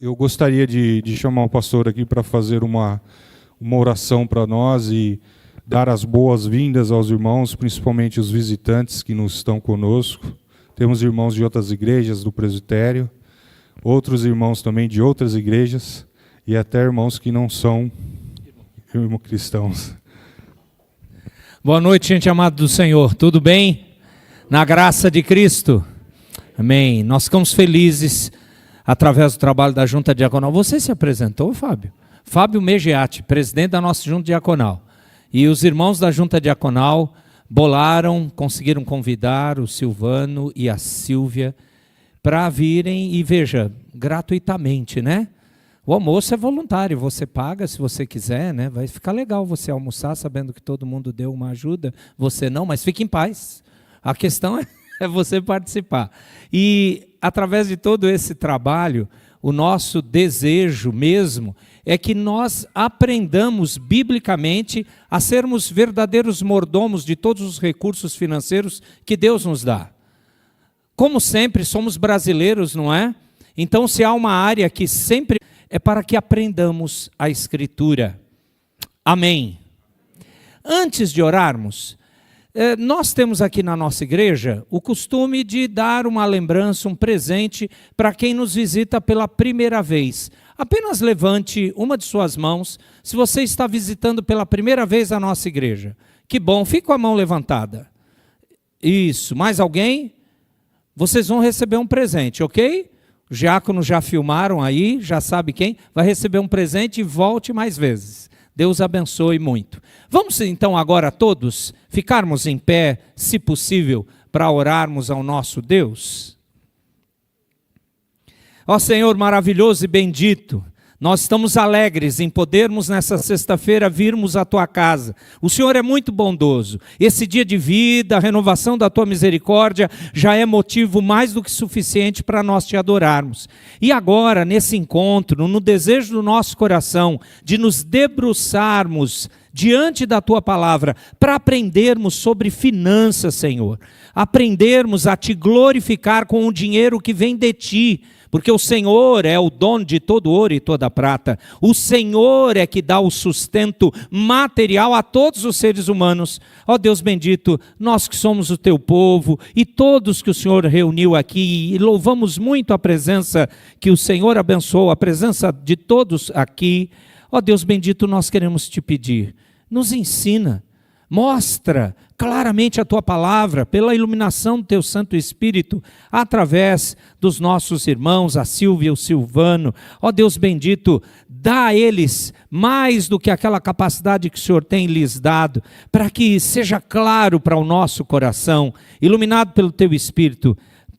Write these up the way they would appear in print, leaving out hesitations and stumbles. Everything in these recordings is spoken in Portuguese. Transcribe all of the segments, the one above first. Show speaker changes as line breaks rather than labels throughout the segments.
Eu gostaria de chamar o pastor aqui para fazer uma oração para nós e dar as boas-vindas aos irmãos, principalmente os visitantes que nos estão conosco. Temos irmãos de outras igrejas do presbitério, outros irmãos também de outras igrejas e até irmãos que não são cristãos.
Boa noite, gente amada do Senhor. Tudo bem? Na graça de Cristo. Amém. Nós ficamos felizes através do trabalho da Junta Diaconal. Você se apresentou, Fábio? Fábio Megiati, presidente da nossa Junta Diaconal. E os irmãos da Junta Diaconal conseguiram convidar o Silvano e a Sílvia para virem e veja, gratuitamente, né? O almoço é voluntário, você paga se você quiser, né? Vai ficar legal você almoçar sabendo que todo mundo deu uma ajuda, você não, mas fique em paz. A questão é você participar. E através de todo esse trabalho, o nosso desejo mesmo é que nós aprendamos biblicamente a sermos verdadeiros mordomos de todos os recursos financeiros que Deus nos dá. Como sempre, somos brasileiros, não é? Então, se há uma área que sempre é para que aprendamos a Escritura. Amém. Antes de orarmos, nós temos aqui na nossa igreja o costume de dar uma lembrança, um presente para quem nos visita pela primeira vez. Apenas levante uma de suas mãos se você está visitando pela primeira vez a nossa igreja. Que bom, fique com a mão levantada. Isso, mais alguém? Vocês vão receber um presente, ok? Os diáconos já filmaram aí, já sabe quem. Vai receber um presente e volte mais vezes. Deus abençoe muito. Vamos então agora todos ficarmos em pé, se possível, para orarmos ao nosso Deus. Ó Senhor maravilhoso e bendito, nós estamos alegres em podermos nessa sexta-feira virmos à Tua casa. O Senhor é muito bondoso. Esse dia de vida, a renovação da Tua misericórdia já é motivo mais do que suficiente para nós Te adorarmos. E agora, nesse encontro, no desejo do nosso coração, de nos debruçarmos diante da Tua palavra, para aprendermos sobre finanças, Senhor. Aprendermos a Te glorificar com o dinheiro que vem de Ti, porque o Senhor é o dono de todo ouro e toda prata. O Senhor é que dá o sustento material a todos os seres humanos. Ó Deus bendito, nós que somos o Teu povo e todos que o Senhor reuniu aqui, e louvamos muito a presença que o Senhor abençoou, a presença de todos aqui. Ó Deus bendito, nós queremos Te pedir, nos ensina, mostra claramente a Tua palavra, pela iluminação do Teu Santo Espírito, através dos nossos irmãos, a Sílvia e o Silvano. Ó Deus bendito, dá a eles mais do que aquela capacidade que o Senhor tem lhes dado, para que seja claro para o nosso coração, iluminado pelo Teu Espírito,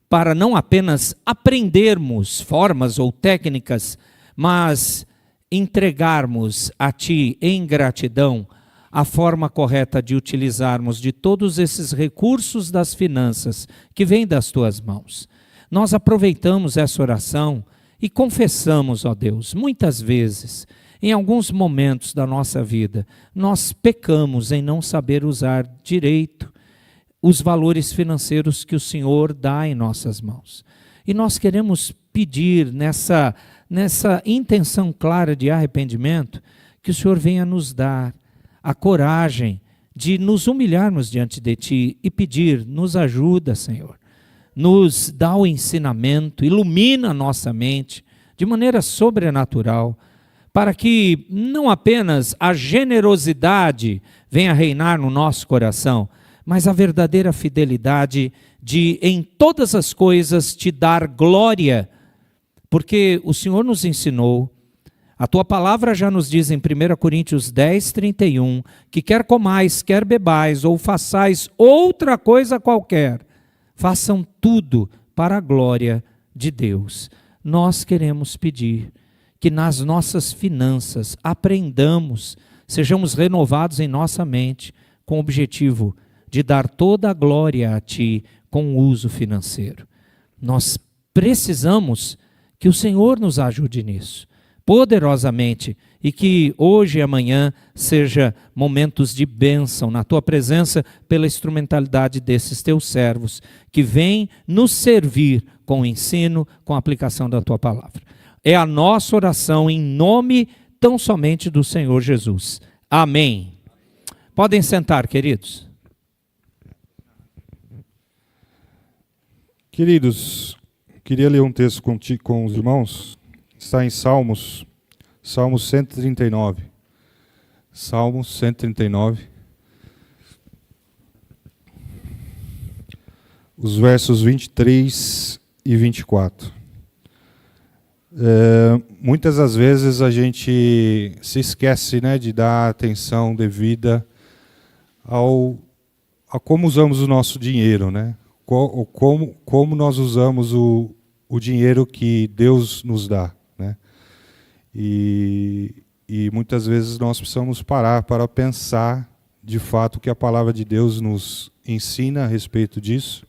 para não apenas aprendermos formas ou técnicas, mas entregarmos a Ti em gratidão a forma correta de utilizarmos de todos esses recursos das finanças que vêm das Tuas mãos. Nós aproveitamos essa oração e confessamos, ó Deus, muitas vezes, em alguns momentos da nossa vida, nós pecamos em não saber usar direito os valores financeiros que o Senhor dá em nossas mãos. E nós queremos pedir nessa intenção clara de arrependimento, que o Senhor venha nos dar a coragem de nos humilharmos diante de Ti e pedir, nos ajuda, Senhor, nos dá o ensinamento, ilumina a nossa mente de maneira sobrenatural, para que não apenas a generosidade venha reinar no nosso coração, mas a verdadeira fidelidade de em todas as coisas Te dar glória, porque o Senhor nos ensinou. A Tua palavra já nos diz em 1 Coríntios 10, 31, que quer comais, quer bebais, ou façais outra coisa qualquer, façam tudo para a glória de Deus. Nós queremos pedir que nas nossas finanças aprendamos, sejamos renovados em nossa mente, com o objetivo de dar toda a glória a Ti com o uso financeiro. Nós precisamos que o Senhor nos ajude nisso, poderosamente, e que hoje e amanhã seja momentos de bênção na Tua presença pela instrumentalidade desses Teus servos que vêm nos servir com o ensino, com a aplicação da Tua palavra. É a nossa oração em nome tão somente do Senhor Jesus. Amém. Podem sentar, queridos.
Queridos, queria ler um texto com os irmãos. Está em Salmos 139. Salmos 139. Os versos 23 e 24. Muitas das vezes a gente se esquece, né, de dar atenção devida a como usamos o nosso dinheiro, né? Como nós usamos o dinheiro que Deus nos dá, né? E muitas vezes nós precisamos parar para pensar de fato o que a palavra de Deus nos ensina a respeito disso.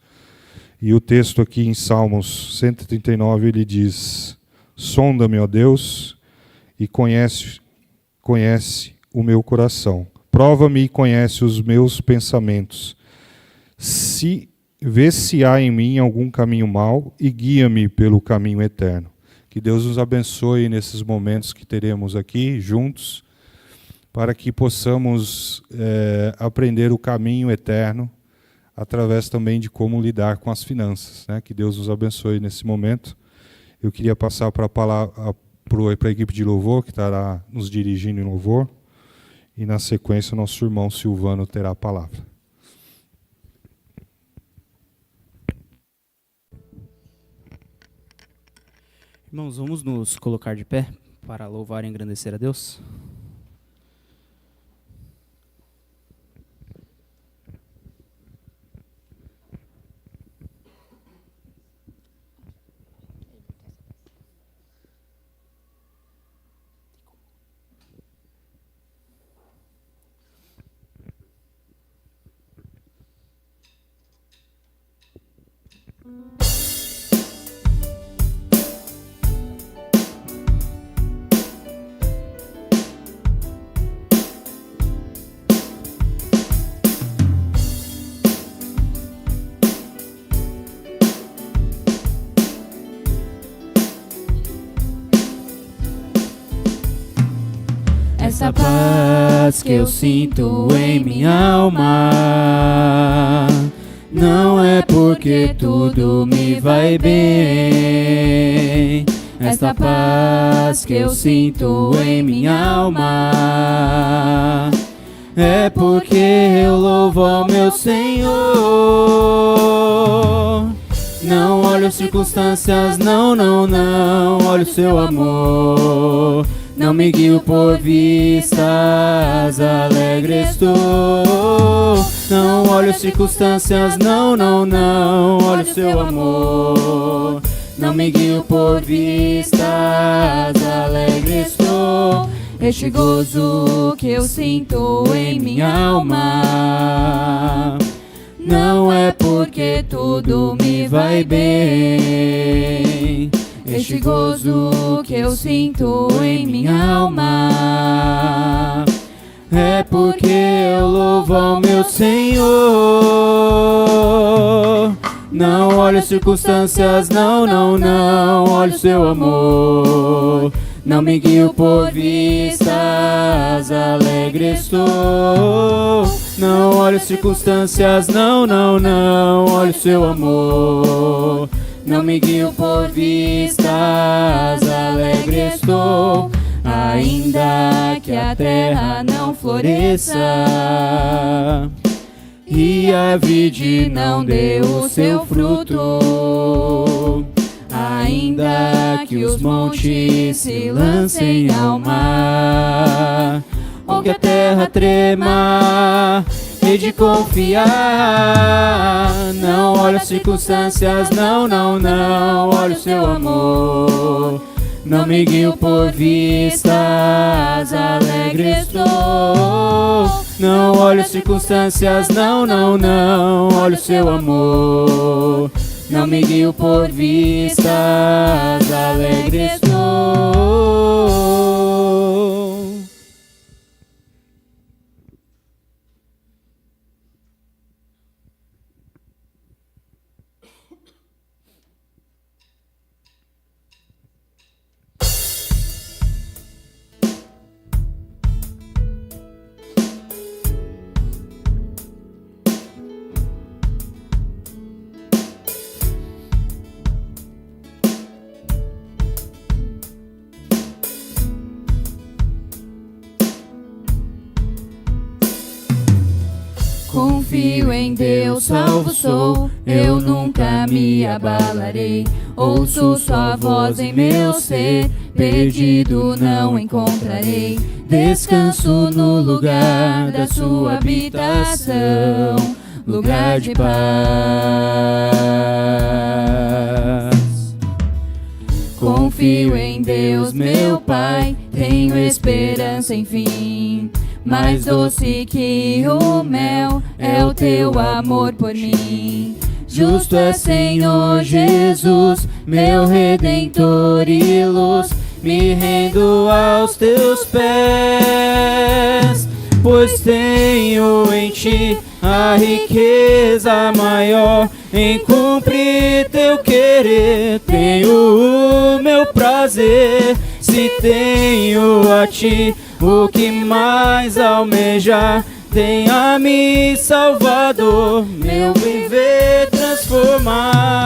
E o texto aqui em Salmos 139, ele diz: sonda-me, ó Deus, e conhece o meu coração. Prova-me e conhece os meus pensamentos. Vê se há em mim algum caminho mau e guia-me pelo caminho eterno. Que Deus nos abençoe nesses momentos que teremos aqui juntos, para que possamos aprender o caminho eterno, através também de como lidar com as finanças, né? Que Deus nos abençoe nesse momento. Eu queria passar para a equipe de louvor, que estará nos dirigindo em louvor, e na sequência o nosso irmão Silvano terá a palavra.
Irmãos, vamos nos colocar de pé para louvar e engrandecer a Deus. Essa paz que eu sinto em minha alma não é porque tudo me vai bem. Esta paz que eu sinto em minha alma é porque eu louvo ao meu Senhor. Não olho as circunstâncias, não, não, não, olho o seu amor. Não me guio por vistas, alegre estou. Não olho as circunstâncias, não, não, não, olho o seu amor. Não me guio por vistas, alegre estou. Este gozo que eu sinto em minha alma não é porque tudo me vai bem. Este gozo que eu sinto em minha alma é porque eu louvo ao meu Senhor. Não olho as circunstâncias, não, não, não, olho o seu amor. Não me guio por vistas, alegre estou. Não olho as circunstâncias, não, não, não, olho o seu amor. Não me guio por vistas, alegre estou. Ainda que a terra não floresça e a vide não dê o seu fruto, ainda que os montes se lancem ao mar, ou que a terra trema, hei de confiar. Não olho as circunstâncias, não, não, não, olho o seu amor. Não me guio por vistas, alegre estou. Não olho as circunstâncias, não, não, não, olho o seu amor. Não me guio por vistas, alegre estou. em Deus salvo sou, eu nunca me abalarei. Ouço sua voz em meu ser, perdido não encontrarei. Descanso no lugar da sua habitação, lugar de paz. Confio em Deus, meu Pai, tenho esperança, enfim. Mais doce que o mel é o teu amor por mim. Justo é Senhor Jesus, meu Redentor e luz. Me rendo aos teus pés, pois tenho em ti a riqueza maior. Em cumprir teu querer, tenho o meu prazer. Se tenho a ti o que mais almejar, tenha-me Salvador, meu viver transformar.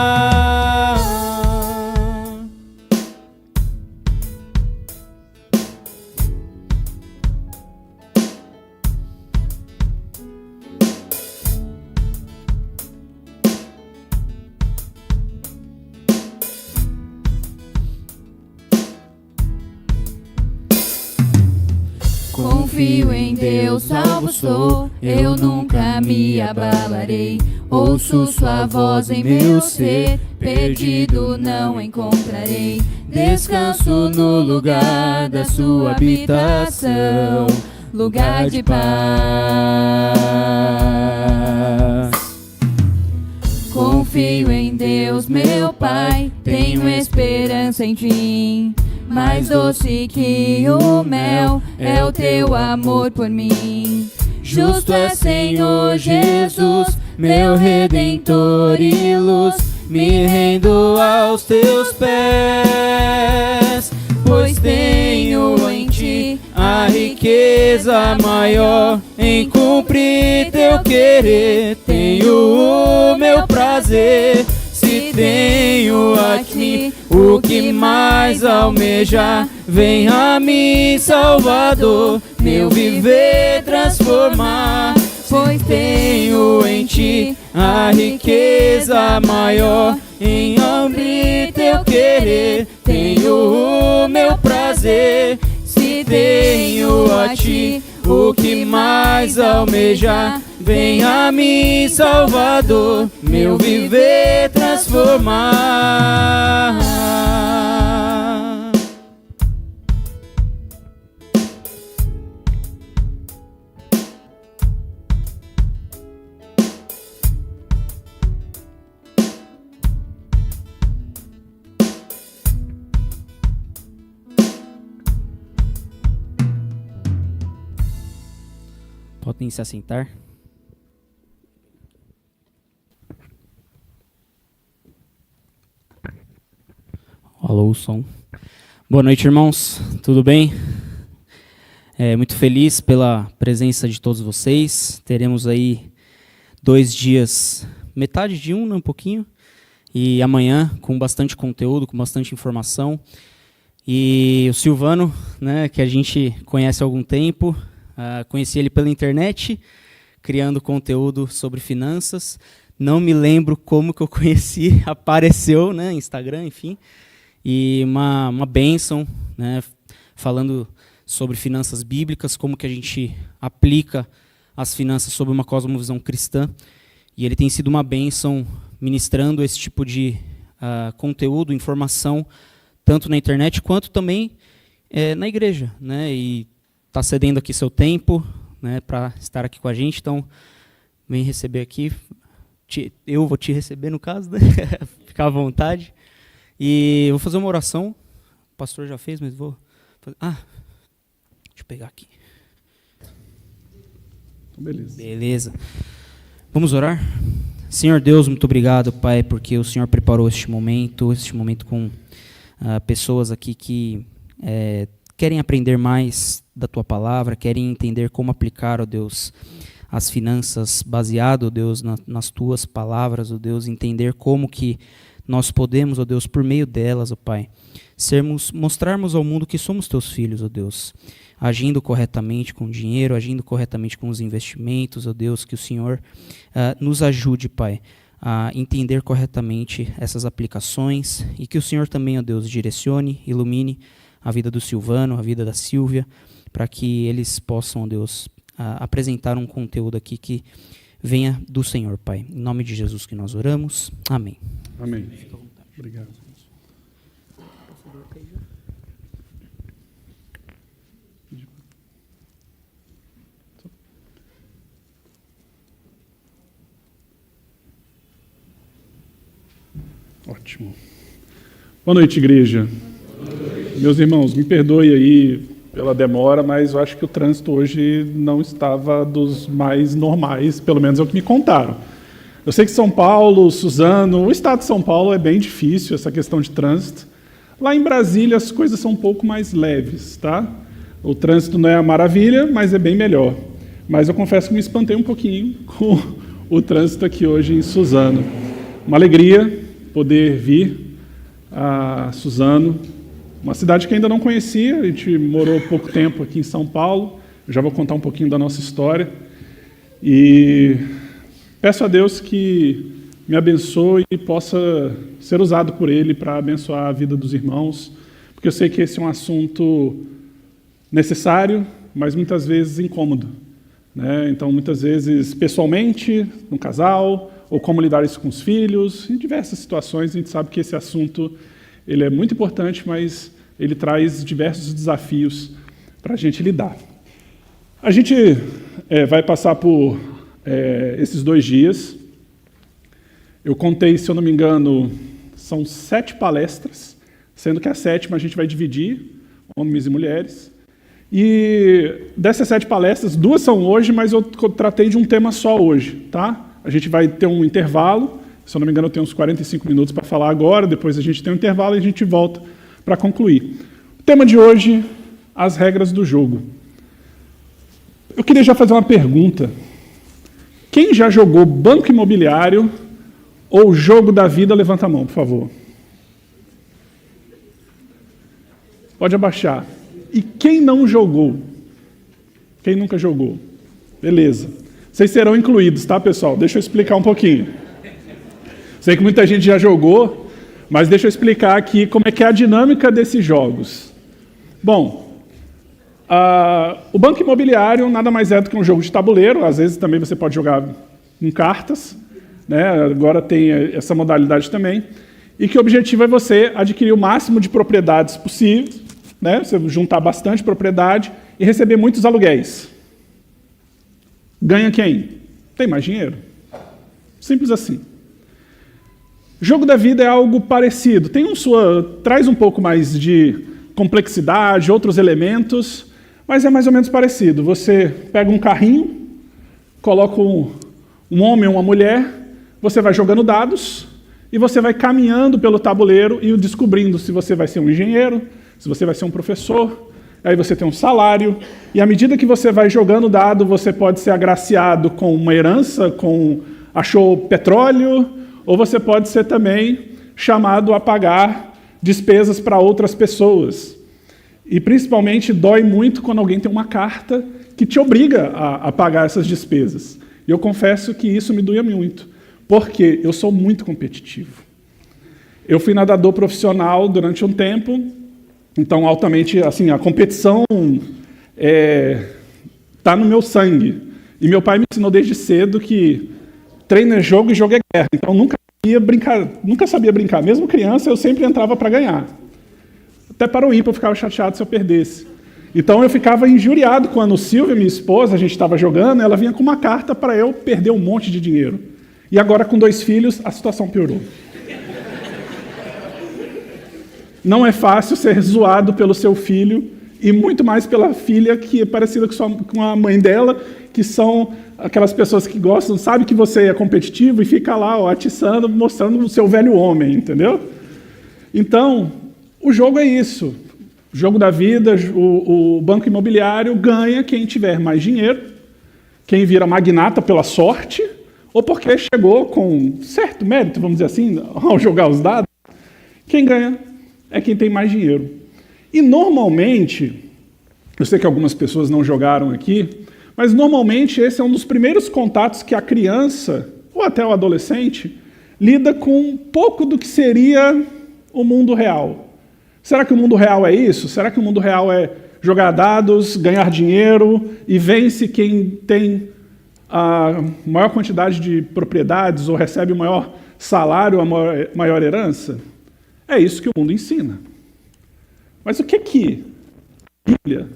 Confio em Deus, salvo sou, eu nunca me abalarei. Ouço sua voz em meu ser, perdido não encontrarei. Descanso no lugar da sua habitação, lugar de paz. Confio em Deus, meu Pai, tenho esperança em ti. Mais doce que o mel é o teu amor por mim. Justo é Senhor Jesus, meu Redentor e luz. Me rendo aos teus pés, pois tenho em ti a riqueza maior. Em cumprir teu querer, tenho o meu prazer. Se tenho a ti o que mais almejar, venha-me Salvador, meu viver transformar. Pois tenho em ti a riqueza maior. Em cumprir teu querer, tenho o meu prazer. Se tenho a ti o que mais almejar, venha-me Salvador, meu viver transformar.
Podem se assentar. Alô, som. Boa noite, irmãos. Tudo bem? Muito feliz pela presença de todos vocês. Teremos aí 2 dias, metade de um, né, um pouquinho, e amanhã com bastante conteúdo, com bastante informação. E o Silvano, né, que a gente conhece há algum tempo, conheci ele pela internet, criando conteúdo sobre finanças. Não me lembro como que eu conheci, apareceu, né, Instagram, enfim. E uma bênção, né, falando sobre finanças bíblicas, como que a gente aplica as finanças sob uma cosmovisão cristã. E ele tem sido uma bênção ministrando esse tipo de conteúdo, informação, tanto na internet quanto também na igreja, né, e está cedendo aqui seu tempo, né, para estar aqui com a gente. Então, vem receber aqui. Eu vou te receber, no caso, né? Ficar à vontade. E vou fazer uma oração. O pastor já fez, mas vou fazer. Deixa eu pegar aqui.
Beleza.
Beleza. Vamos orar? Senhor Deus, muito obrigado, Pai, porque o Senhor preparou este momento com pessoas aqui que querem aprender mais da Tua Palavra, querem entender como aplicar, ó Deus, as finanças baseado, ó Deus, nas tuas palavras, ó Deus, entender como que nós podemos, ó Deus, por meio delas, ó Pai, mostrarmos ao mundo que somos teus filhos, ó Deus, agindo corretamente com o dinheiro, agindo corretamente com os investimentos, ó Deus, que o Senhor nos ajude, Pai, a entender corretamente essas aplicações e que o Senhor também, ó Deus, direcione, ilumine a vida do Silvano, a vida da Sílvia, para que eles possam, ó Deus, apresentar um conteúdo aqui que venha do Senhor, Pai. Em nome de Jesus que nós oramos. Amém.
Amém. Obrigado. Ótimo. Boa noite, igreja. Boa noite. Meus irmãos, me perdoe aí pela demora, mas eu acho que o trânsito hoje não estava dos mais normais, pelo menos é o que me contaram. Eu sei que São Paulo, Suzano, o estado de São Paulo é bem difícil essa questão de trânsito. Lá em Brasília as coisas são um pouco mais leves, tá? O trânsito não é a maravilha, mas é bem melhor. Mas eu confesso que me espantei um pouquinho com o trânsito aqui hoje em Suzano. Uma alegria poder vir a Suzano, uma cidade que ainda não conhecia, a gente morou pouco tempo aqui em São Paulo, eu já vou contar um pouquinho da nossa história, e peço a Deus que me abençoe e possa ser usado por Ele para abençoar a vida dos irmãos, porque eu sei que esse é um assunto necessário, mas muitas vezes incômodo, né? Então, muitas vezes, pessoalmente, no casal, ou como lidar isso com os filhos, em diversas situações, a gente sabe que esse assunto ele é muito importante, mas ele traz diversos desafios para a gente lidar. A gente vai passar por esses 2 dias. Eu contei, se eu não me engano, são 7 palestras, sendo que a 7ª a gente vai dividir, homens e mulheres. E dessas 7 palestras, 2 são hoje, mas eu tratei de um tema só hoje, tá? A gente vai ter um intervalo, se eu não me engano eu tenho uns 45 minutos para falar agora, depois a gente tem um intervalo e a gente volta para concluir. O tema de hoje, as regras do jogo. Eu queria já fazer uma pergunta. Quem já jogou Banco Imobiliário ou Jogo da Vida? Levanta a mão, por favor. Pode abaixar. E quem não jogou? Quem nunca jogou? Beleza. Vocês serão incluídos, tá, pessoal? Deixa eu explicar um pouquinho. Sei que muita gente já jogou, mas deixa eu explicar aqui como é que é a dinâmica desses jogos. Bom, o Banco Imobiliário nada mais é do que um jogo de tabuleiro, às vezes também você pode jogar com cartas, né? Agora tem essa modalidade também, e que o objetivo é você adquirir o máximo de propriedades possível, né? Você juntar bastante propriedade e receber muitos aluguéis. Ganha quem? Tem mais dinheiro. Simples assim. Jogo da Vida é algo parecido. Traz um pouco mais de complexidade, outros elementos, mas é mais ou menos parecido. Você pega um carrinho, coloca um homem ou uma mulher, você vai jogando dados e você vai caminhando pelo tabuleiro e descobrindo se você vai ser um engenheiro, se você vai ser um professor. Aí você tem um salário, e à medida que você vai jogando dado, você pode ser agraciado com uma herança, achou petróleo, ou você pode ser também chamado a pagar despesas para outras pessoas. E principalmente dói muito quando alguém tem uma carta que te obriga a pagar essas despesas. E eu confesso que isso me doía muito, porque eu sou muito competitivo. Eu fui nadador profissional durante um tempo, então, altamente, assim, a competição está no meu sangue. E meu pai me ensinou desde cedo que treino é jogo e jogo é guerra. Então, nunca sabia brincar. Mesmo criança, eu sempre entrava para ganhar. Até para o ímpar eu ficava chateado se eu perdesse. Então, eu ficava injuriado quando Silvia, minha esposa, a gente estava jogando, ela vinha com uma carta para eu perder um monte de dinheiro. E agora, com 2 filhos, a situação piorou. Não é fácil ser zoado pelo seu filho, e muito mais pela filha que é parecida com a mãe dela, que são aquelas pessoas que gostam, sabe que você é competitivo e fica lá atiçando, mostrando o seu velho homem, entendeu? Então, o jogo é isso. O jogo da vida, o Banco Imobiliário ganha quem tiver mais dinheiro, quem vira magnata pela sorte, ou porque chegou com certo mérito, vamos dizer assim, ao jogar os dados. Quem ganha é quem tem mais dinheiro. E normalmente, eu sei que algumas pessoas não jogaram aqui, mas normalmente esse é um dos primeiros contatos que a criança, ou até o adolescente, lida com um pouco do que seria o mundo real. Será que o mundo real é isso? Será que o mundo real é jogar dados, ganhar dinheiro e vence quem tem a maior quantidade de propriedades ou recebe o maior salário, a maior herança? É isso que o mundo ensina. Mas o que a Bíblia,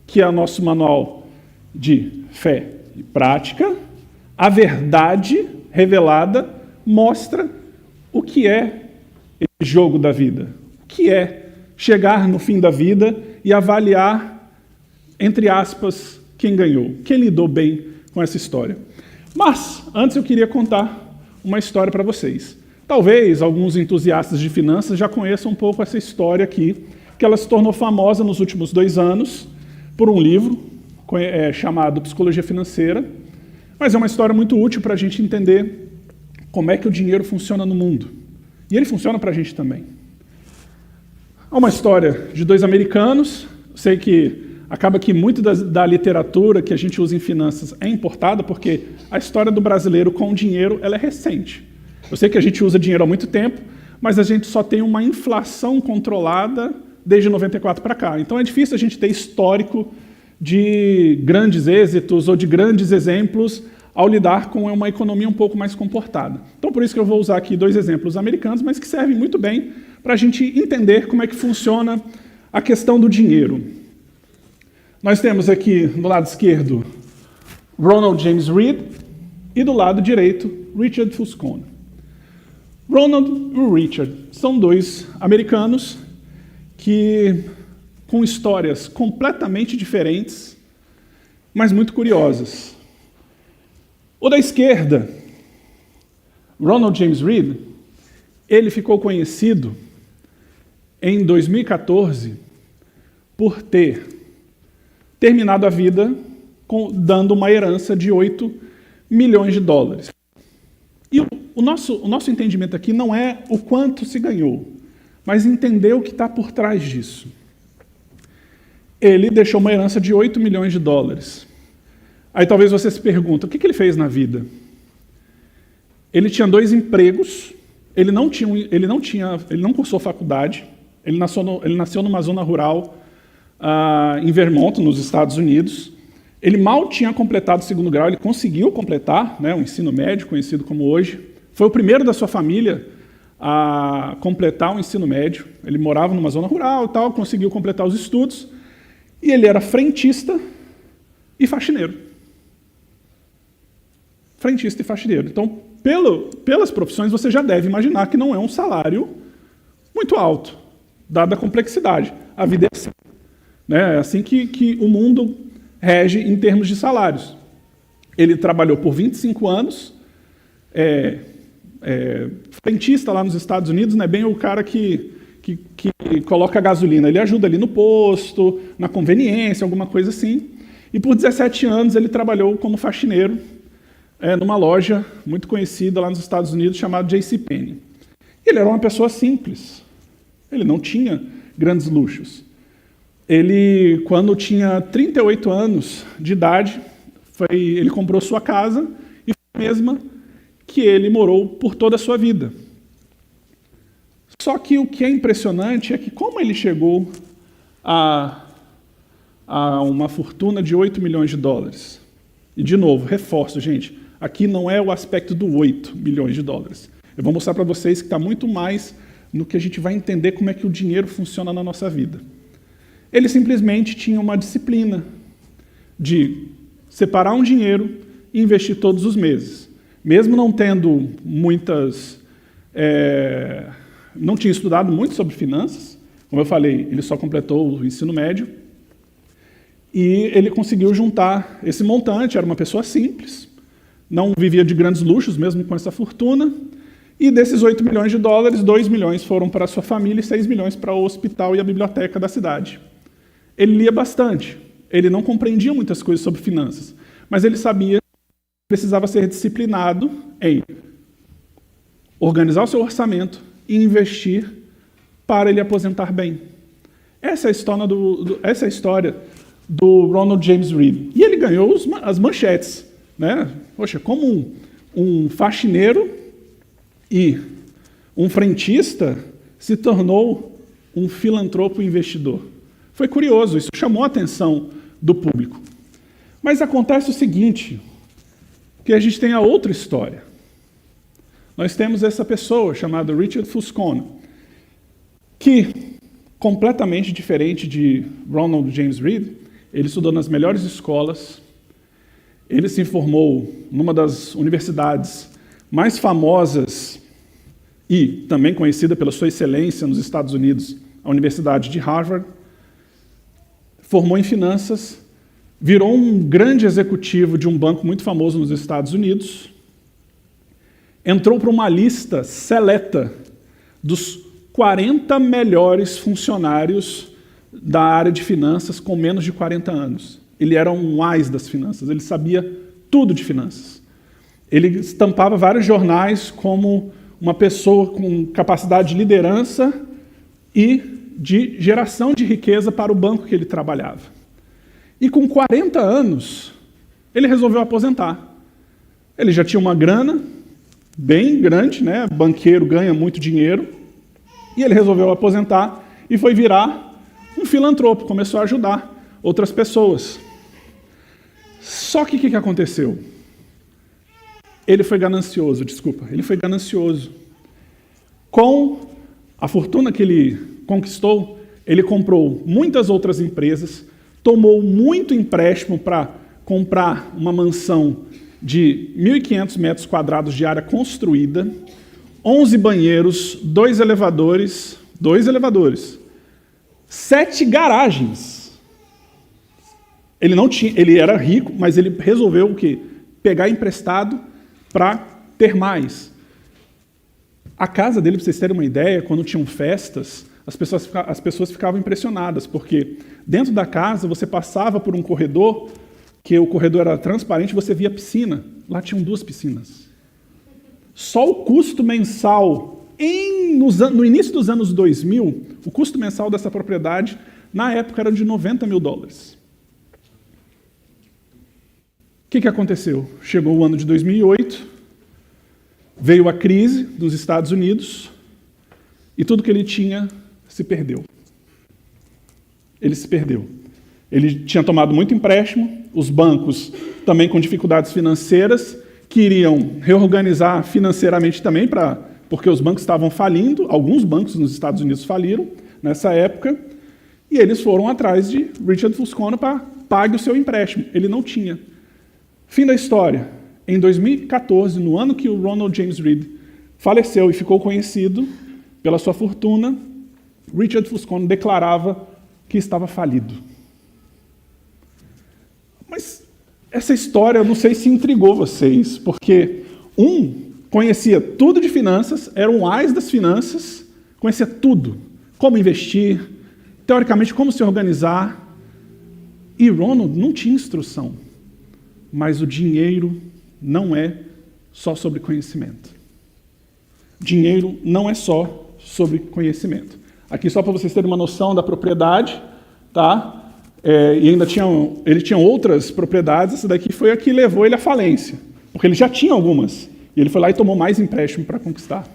que é o nosso manual de fé e prática, a verdade revelada, mostra o que é esse jogo da vida? O que é chegar no fim da vida e avaliar, entre aspas, quem ganhou, quem lidou bem com essa história. Mas, antes eu queria contar uma história para vocês. Talvez alguns entusiastas de finanças já conheçam um pouco essa história aqui, que ela se tornou famosa nos últimos 2 anos por um livro chamado Psicologia Financeira, mas é uma história muito útil para a gente entender como é que o dinheiro funciona no mundo. E ele funciona para a gente também. É uma história de 2 americanos. Sei que acaba que muito da literatura que a gente usa em finanças é importada, porque a história do brasileiro com o dinheiro ela é recente. Eu sei que a gente usa dinheiro há muito tempo, mas a gente só tem uma inflação controlada desde 94 para cá. Então é difícil a gente ter histórico de grandes êxitos ou de grandes exemplos ao lidar com uma economia um pouco mais comportada. Então por isso que eu vou usar aqui 2 exemplos americanos, mas que servem muito bem para a gente entender como é que funciona a questão do dinheiro. Nós temos aqui no lado esquerdo Ronald James Reed e do lado direito Richard Fuscone. Ronald e Richard são 2 americanos que com histórias completamente diferentes, mas muito curiosas. O da esquerda, Ronald James Reed, ele ficou conhecido em 2014 por ter terminado a vida dando uma herança de $8 milhões. E o nosso entendimento aqui não é o quanto se ganhou, mas entender o que está por trás disso. Ele deixou uma herança de $8 milhões. Aí talvez você se pergunte, o que ele fez na vida? Ele tinha 2 empregos, ele não cursou faculdade, ele nasceu numa zona rural em Vermont, nos Estados Unidos. Ele mal tinha completado o 2º grau, ele conseguiu completar, o ensino médio, conhecido como hoje. Foi o primeiro da sua família a completar o ensino médio. Ele morava numa zona rural e tal, conseguiu completar os estudos. E ele era frentista e faxineiro. Frentista e faxineiro. Então, pelas profissões, você já deve imaginar que não é um salário muito alto, dada a complexidade. A vida é assim. É assim que o mundo rege em termos de salários. Ele trabalhou por 25 anos, frentista lá nos Estados Unidos, não é bem o cara que coloca gasolina. Ele ajuda ali no posto, na conveniência, alguma coisa assim. E por 17 anos ele trabalhou como faxineiro numa loja muito conhecida lá nos Estados Unidos, chamada JCPenney. Ele era uma pessoa simples. Ele não tinha grandes luxos. Ele, quando tinha 38 anos de idade, ele comprou sua casa e foi a mesma que ele morou por toda a sua vida. Só que o que é impressionante é que como ele chegou a uma fortuna de $8 milhões, e de novo, reforço, gente, aqui não é o aspecto do $8 milhões. Eu vou mostrar para vocês que está muito mais no que a gente vai entender como é que o dinheiro funciona na nossa vida. Ele simplesmente tinha uma disciplina de separar um dinheiro e investir todos os meses. Mesmo não tendo não tinha estudado muito sobre finanças, como eu falei, ele só completou o ensino médio, e ele conseguiu juntar esse montante, era uma pessoa simples, não vivia de grandes luxos, mesmo com essa fortuna, e desses $8 milhões, $2 milhões foram para a sua família e $6 milhões para o hospital e a biblioteca da cidade. Ele lia bastante, ele não compreendia muitas coisas sobre finanças, Mas ele sabia que precisava ser disciplinado em organizar o seu orçamento e investir para ele aposentar bem. Essa é a história do Ronald James Reed. E ele ganhou as manchetes, né? Poxa, como um faxineiro e um frentista se tornou um filantropo investidor. Foi curioso, isso chamou a atenção do público. Mas acontece o seguinte, que a gente tem a outra história. Nós temos essa pessoa chamada Richard Fuscone, que, completamente diferente de Ronald James Reed, ele estudou nas melhores escolas, ele se formou numa das universidades mais famosas e também conhecida pela sua excelência nos Estados Unidos, a Universidade de Harvard, formou em finanças, virou um grande executivo de um banco muito famoso nos Estados Unidos, entrou para uma lista seleta dos 40 melhores funcionários da área de finanças com menos de 40 anos. Ele era um ás das finanças, ele sabia tudo de finanças. Ele estampava vários jornais como uma pessoa com capacidade de liderança e de geração de riqueza para o banco que ele trabalhava. E com 40 anos, ele resolveu aposentar. Ele já tinha uma grana bem grande, né? Banqueiro ganha muito dinheiro, e ele resolveu aposentar e foi virar um filantropo, começou a ajudar outras pessoas. Só que o que aconteceu? Ele foi ganancioso. Com a fortuna que ele conquistou, ele comprou muitas outras empresas, tomou muito empréstimo para comprar uma mansão de 1.500 metros quadrados de área construída, 11 banheiros, 2 elevadores, 7 garagens. Ele era rico, mas ele resolveu o quê? Pegar emprestado para ter mais. A casa dele, para vocês terem uma ideia, quando tinham festas, as pessoas ficavam impressionadas, porque dentro da casa você passava por um corredor, que o corredor era transparente, você via piscina. Lá tinham 2 piscinas. Só o custo mensal, no início dos anos 2000, o custo mensal dessa propriedade, na época, era de $90 mil. O que aconteceu? Chegou o ano de 2008, veio a crise dos Estados Unidos e tudo que ele tinha se perdeu. Ele se perdeu. Ele tinha tomado muito empréstimo, os bancos também com dificuldades financeiras, queriam reorganizar financeiramente também, porque os bancos estavam falindo, alguns bancos nos Estados Unidos faliram nessa época, e eles foram atrás de Richard Fuscone para pagar o seu empréstimo. Ele não tinha. Fim da história. Em 2014, no ano que o Ronald James Reed faleceu e ficou conhecido pela sua fortuna, Richard Fuscone declarava que estava falido. Mas essa história, eu não sei se intrigou vocês, porque conhecia tudo de finanças, era um ás das finanças, conhecia tudo, como investir, teoricamente como se organizar, e Ronald não tinha instrução. Mas o dinheiro não é só sobre conhecimento. Dinheiro não é só sobre conhecimento. Aqui só para vocês terem uma noção da propriedade, tá? E ainda ele tinha outras propriedades, essa daqui foi a que levou ele à falência, porque ele já tinha algumas, e ele foi lá e tomou mais empréstimo para conquistar.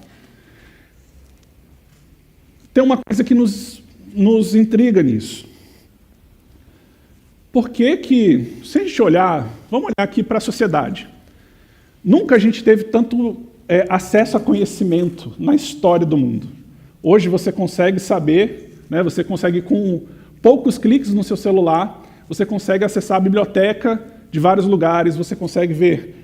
Tem uma coisa que nos intriga nisso. Por que, se a gente olhar, vamos olhar aqui para a sociedade, nunca a gente teve tanto acesso a conhecimento na história do mundo. Hoje você consegue saber, né, você consegue com poucos cliques no seu celular, você consegue acessar a biblioteca de vários lugares, você consegue ver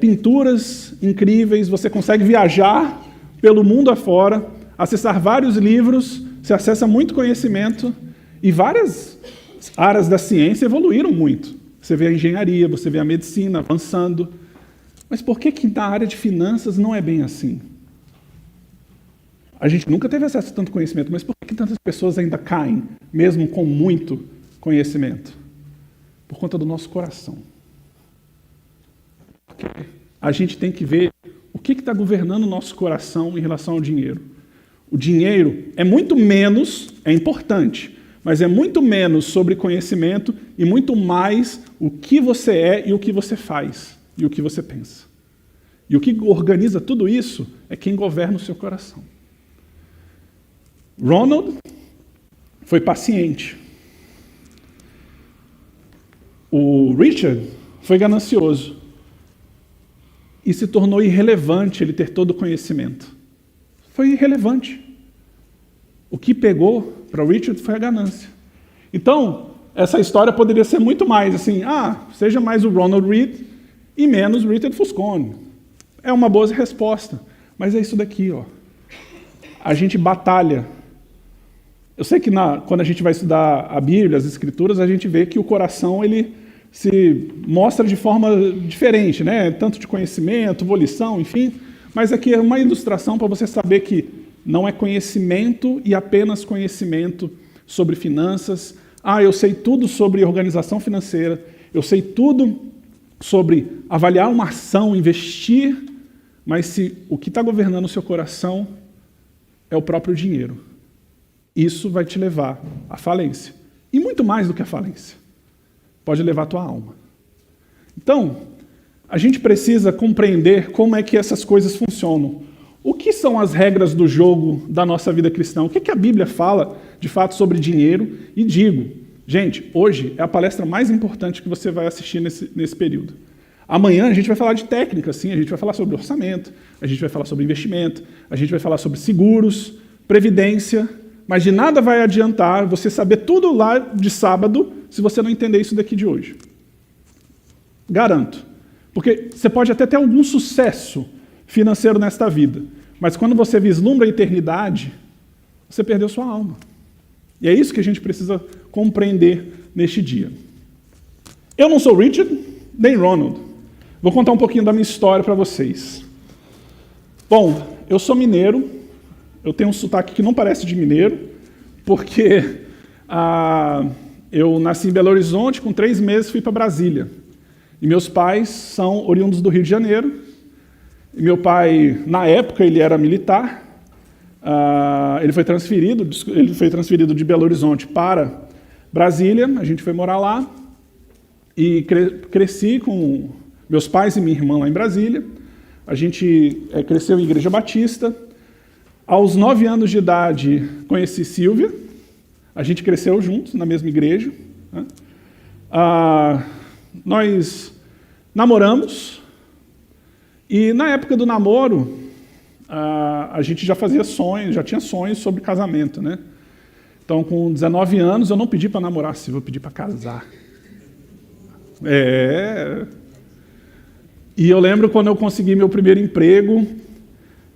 pinturas incríveis, você consegue viajar pelo mundo afora, acessar vários livros, você acessa muito conhecimento, e várias áreas da ciência evoluíram muito. Você vê a engenharia, você vê a medicina avançando. Mas por que na área de finanças não é bem assim? A gente nunca teve acesso a tanto conhecimento, mas por que tantas pessoas ainda caem, mesmo com muito conhecimento? Por conta do nosso coração. Porque a gente tem que ver o que está governando o nosso coração em relação ao dinheiro. O dinheiro é muito menos, é importante, mas é muito menos sobre conhecimento e muito mais o que você é e o que você faz e o que você pensa. E o que organiza tudo isso é quem governa o seu coração. Ronald foi paciente. O Richard foi ganancioso. E se tornou irrelevante ele ter todo o conhecimento. Foi irrelevante. O que pegou para o Richard foi a ganância. Então, essa história poderia ser muito mais assim, seja mais o Ronald Reed e menos o Richard Fuscone. É uma boa resposta, mas é isso daqui, ó. A gente batalha. Eu sei que quando a gente vai estudar a Bíblia, as Escrituras, a gente vê que o coração ele se mostra de forma diferente, né? Tanto de conhecimento, volição, enfim. Mas aqui é uma ilustração para você saber que não é conhecimento e apenas conhecimento sobre finanças. Eu sei tudo sobre organização financeira, eu sei tudo sobre avaliar uma ação, investir, mas se o que está governando o seu coração é o próprio dinheiro, isso vai te levar à falência. E muito mais do que a falência. Pode levar a tua alma. Então, a gente precisa compreender como é que essas coisas funcionam. O que são as regras do jogo da nossa vida cristã? O que a Bíblia fala, de fato, sobre dinheiro? E digo, gente, hoje é a palestra mais importante que você vai assistir nesse período. Amanhã a gente vai falar de técnica, sim, a gente vai falar sobre orçamento, a gente vai falar sobre investimento, a gente vai falar sobre seguros, previdência, mas de nada vai adiantar você saber tudo lá de sábado se você não entender isso daqui de hoje. Garanto. Porque você pode até ter algum sucesso financeiro nesta vida, mas quando você vislumbra a eternidade, você perdeu sua alma. E é isso que a gente precisa compreender neste dia. Eu não sou Richard, nem Ronald. Vou contar um pouquinho da minha história para vocês. Bom, eu sou mineiro, eu tenho um sotaque que não parece de mineiro, porque eu nasci em Belo Horizonte, com 3 meses fui para Brasília. E meus pais são oriundos do Rio de Janeiro. E meu pai, na época, ele era militar. Ele foi transferido de Belo Horizonte para Brasília. A gente foi morar lá. E cresci com meus pais e minha irmã lá em Brasília. A gente cresceu em Igreja Batista. Aos 9 anos de idade, conheci Silvia. A gente cresceu juntos, na mesma igreja. Né? Nós namoramos. E na época do namoro, a gente já fazia sonhos, já tinha sonhos sobre casamento, né? Então, com 19 anos, eu não pedi para namorar, Silvia, eu pedi para casar. E eu lembro quando eu consegui meu primeiro emprego,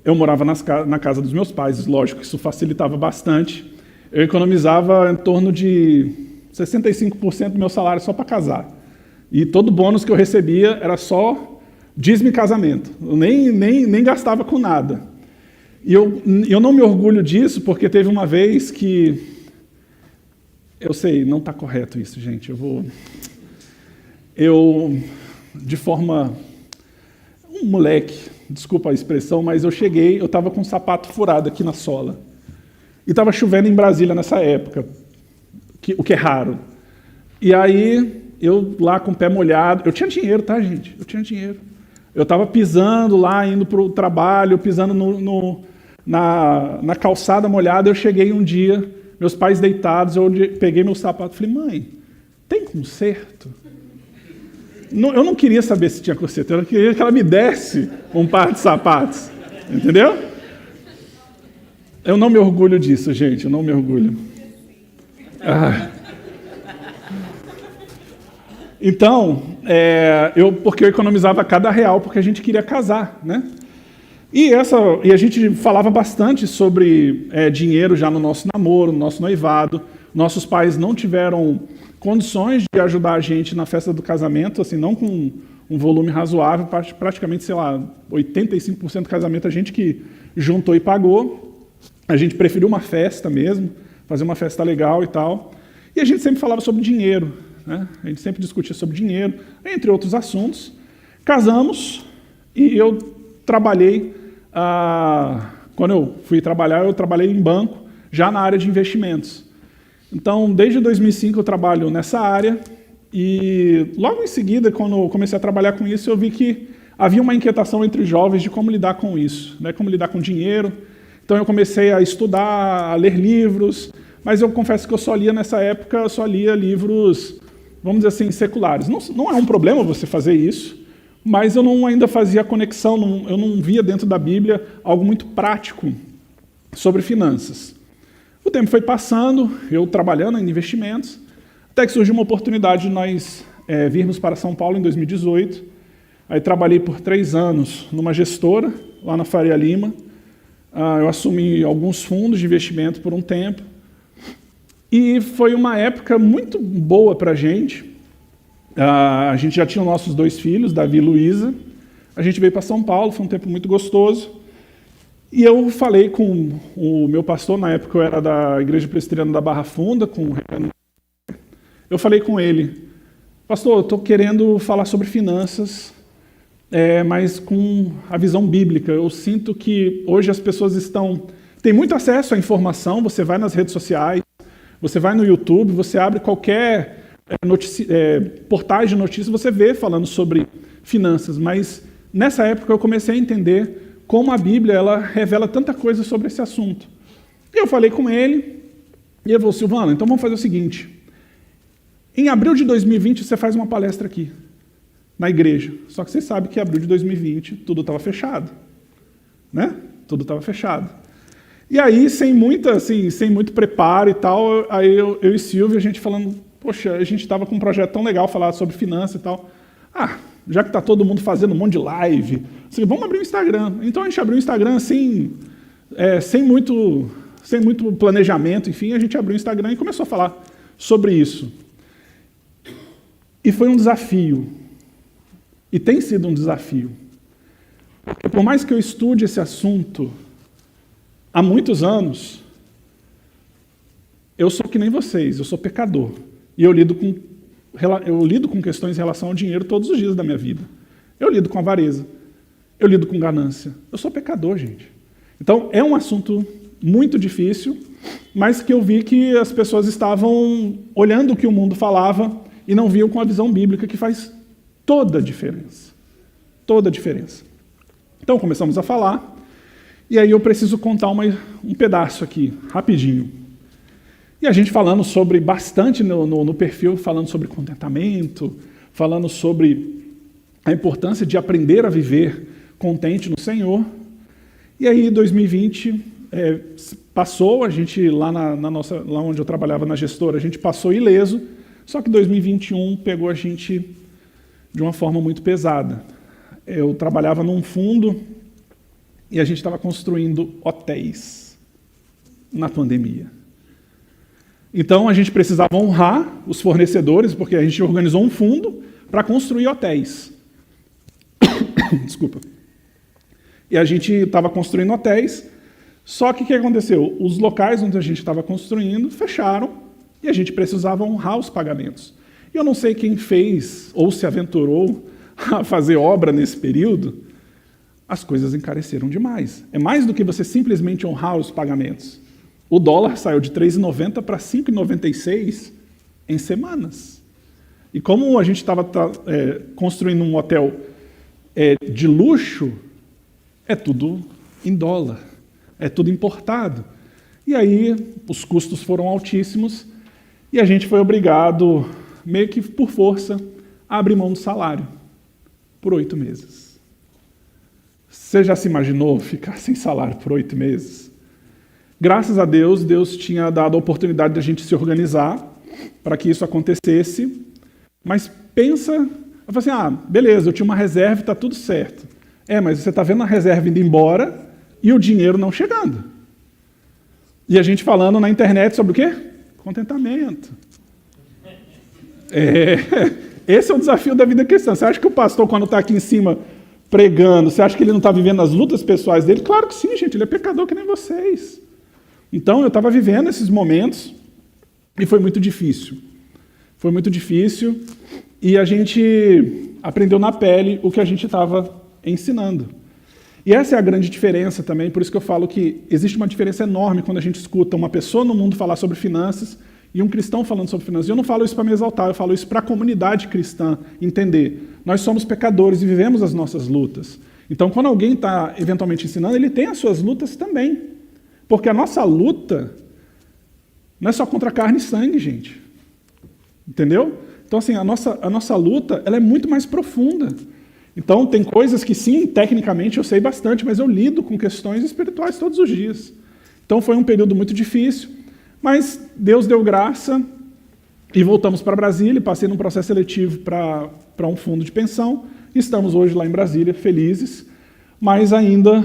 eu morava na casa dos meus pais, lógico, isso facilitava bastante. Eu economizava em torno de 65% do meu salário só para casar. E todo bônus que eu recebia era só dízimo e casamento. Eu nem gastava com nada. E eu não me orgulho disso, porque teve uma vez que... Eu sei, não está correto isso, gente. De forma... Um moleque, desculpa a expressão, mas eu estava com um sapato furado aqui na sola. E estava chovendo em Brasília nessa época, o que é raro. E aí, eu lá com o pé molhado... Eu tinha dinheiro, tá, gente? Eu tinha dinheiro. Eu estava pisando lá, indo para o trabalho, pisando na calçada molhada. Eu cheguei um dia, meus pais deitados, eu peguei meu sapato e falei, mãe, tem conserto? Eu não queria saber se tinha conserto, eu queria que ela me desse um par de sapatos. Entendeu? Eu não me orgulho disso, gente, eu não me orgulho. Então, porque eu economizava cada real, porque a gente queria casar, né? E a gente falava bastante sobre dinheiro já no nosso namoro, no nosso noivado. Nossos pais não tiveram condições de ajudar a gente na festa do casamento, assim, não com um volume razoável, praticamente, sei lá, 85% do casamento a gente que juntou e pagou. A gente preferiu uma festa mesmo, fazer uma festa legal e tal. E a gente sempre falava sobre dinheiro. Né? A gente sempre discutia sobre dinheiro, entre outros assuntos. Casamos e eu trabalhei, quando eu fui trabalhar, eu trabalhei em banco, já na área de investimentos. Então, desde 2005 eu trabalho nessa área e logo em seguida, quando eu comecei a trabalhar com isso, eu vi que havia uma inquietação entre jovens de como lidar com isso, né? Como lidar com dinheiro. Então eu comecei a estudar, a ler livros, mas eu confesso que eu só lia nessa época, eu só lia livros, vamos dizer assim, seculares. Não é um problema você fazer isso, mas eu não ainda fazia a conexão, eu não via dentro da Bíblia algo muito prático sobre finanças. O tempo foi passando, eu trabalhando em investimentos, até que surgiu uma oportunidade de nós virmos para São Paulo em 2018. Aí trabalhei por 3 anos numa gestora, lá na Faria Lima. Eu assumi alguns fundos de investimento por um tempo. E foi uma época muito boa para a gente. A gente já tinha os nossos 2 filhos, Davi e Luísa. A gente veio para São Paulo, foi um tempo muito gostoso. E eu falei com o meu pastor, na época eu era da Igreja Presbiteriana da Barra Funda, eu falei com ele, pastor, eu estou querendo falar sobre finanças, mas com a visão bíblica. Eu sinto que hoje as pessoas têm muito acesso à informação, você vai nas redes sociais, você vai no YouTube, você abre qualquer portais de notícias, você vê falando sobre finanças, mas nessa época eu comecei a entender como a Bíblia ela revela tanta coisa sobre esse assunto. E eu falei com ele, e ele falou, Silvano, então vamos fazer o seguinte, em abril de 2020 você faz uma palestra aqui, na igreja. Só que você sabe que em abril de 2020 tudo estava fechado. Né? Tudo estava fechado. E aí, sem muito preparo e tal, aí eu e Silvio, a gente falando, poxa, a gente estava com um projeto tão legal, falar sobre finanças e tal. Já que está todo mundo fazendo um monte de live, assim, vamos abrir um Instagram. Então a gente abriu um Instagram assim, sem muito planejamento, enfim, a gente abriu um Instagram e começou a falar sobre isso. E foi um desafio. E tem sido um desafio. Porque por mais que eu estude esse assunto há muitos anos, eu sou que nem vocês, eu sou pecador. E eu lido com questões em relação ao dinheiro todos os dias da minha vida. Eu lido com avareza. Eu lido com ganância. Eu sou pecador, gente. Então, é um assunto muito difícil, mas que eu vi que as pessoas estavam olhando o que o mundo falava e não viam com a visão bíblica, que faz toda a diferença. Toda a diferença. Então, começamos a falar, e aí eu preciso contar um pedaço aqui, rapidinho. E a gente falando sobre, bastante no perfil, falando sobre contentamento, falando sobre a importância de aprender a viver contente no Senhor. E aí, 2020, passou, a gente, lá onde eu trabalhava na gestora, a gente passou ileso, só que 2021 pegou a gente de uma forma muito pesada. Eu trabalhava num fundo e a gente estava construindo hotéis na pandemia. Então, a gente precisava honrar os fornecedores, porque a gente organizou um fundo para construir hotéis. Desculpa. E a gente estava construindo hotéis, só que o que aconteceu? Os locais onde a gente estava construindo fecharam e a gente precisava honrar os pagamentos. E eu não sei quem fez ou se aventurou a fazer obra nesse período, as coisas encareceram demais. É mais do que você simplesmente honrar os pagamentos. O dólar saiu de 3,90 para 5,96 em semanas. E como a gente estava construindo um hotel de luxo, é tudo em dólar, é tudo importado. E aí os custos foram altíssimos e a gente foi obrigado, meio que por força, a abrir mão do salário por 8 meses. Você já se imaginou ficar sem salário por 8 meses? Graças a Deus, Deus tinha dado a oportunidade de a gente se organizar para que isso acontecesse, mas pensa, eu falei assim, beleza, eu tinha uma reserva e está tudo certo. Mas você está vendo a reserva indo embora e o dinheiro não chegando. E a gente falando na internet sobre o quê? Contentamento. Esse é o desafio da vida cristã. Você acha que o pastor, quando está aqui em cima pregando, você acha que ele não está vivendo as lutas pessoais dele? Claro que sim, gente, ele é pecador que nem vocês. Então, eu estava vivendo esses momentos e foi muito difícil. Foi muito difícil e a gente aprendeu na pele o que a gente estava ensinando. E essa é a grande diferença também, por isso que eu falo que existe uma diferença enorme quando a gente escuta uma pessoa no mundo falar sobre finanças e um cristão falando sobre finanças. Eu não falo isso para me exaltar, eu falo isso para a comunidade cristã entender. Nós somos pecadores e vivemos as nossas lutas. Então, quando alguém está eventualmente ensinando, ele tem as suas lutas também. Porque a nossa luta não é só contra carne e sangue, gente. Entendeu? Então, assim, a nossa luta ela é muito mais profunda. Então, tem coisas que, sim, tecnicamente eu sei bastante, mas eu lido com questões espirituais todos os dias. Então, foi um período muito difícil, mas Deus deu graça e voltamos para Brasília, passei num processo seletivo para um fundo de pensão, e estamos hoje lá em Brasília, felizes, mas ainda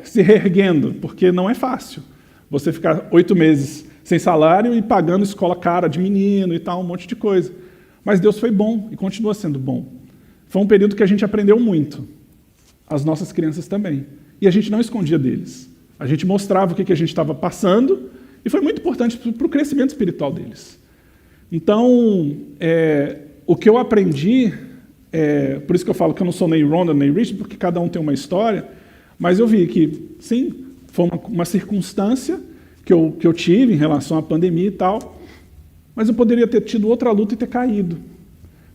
se reerguendo, porque não é fácil você ficar 8 meses sem salário e pagando escola cara de menino e tal, um monte de coisa. Mas Deus foi bom e continua sendo bom. Foi um período que a gente aprendeu muito. As nossas crianças também. E a gente não escondia deles. A gente mostrava o que a gente estava passando e foi muito importante para o crescimento espiritual deles. Então, o que eu aprendi, por isso que eu falo que eu não sou nem Rhonda nem Rich, porque cada um tem uma história, mas eu vi que, sim, foi uma circunstância que eu tive em relação à pandemia e tal, mas eu poderia ter tido outra luta e ter caído.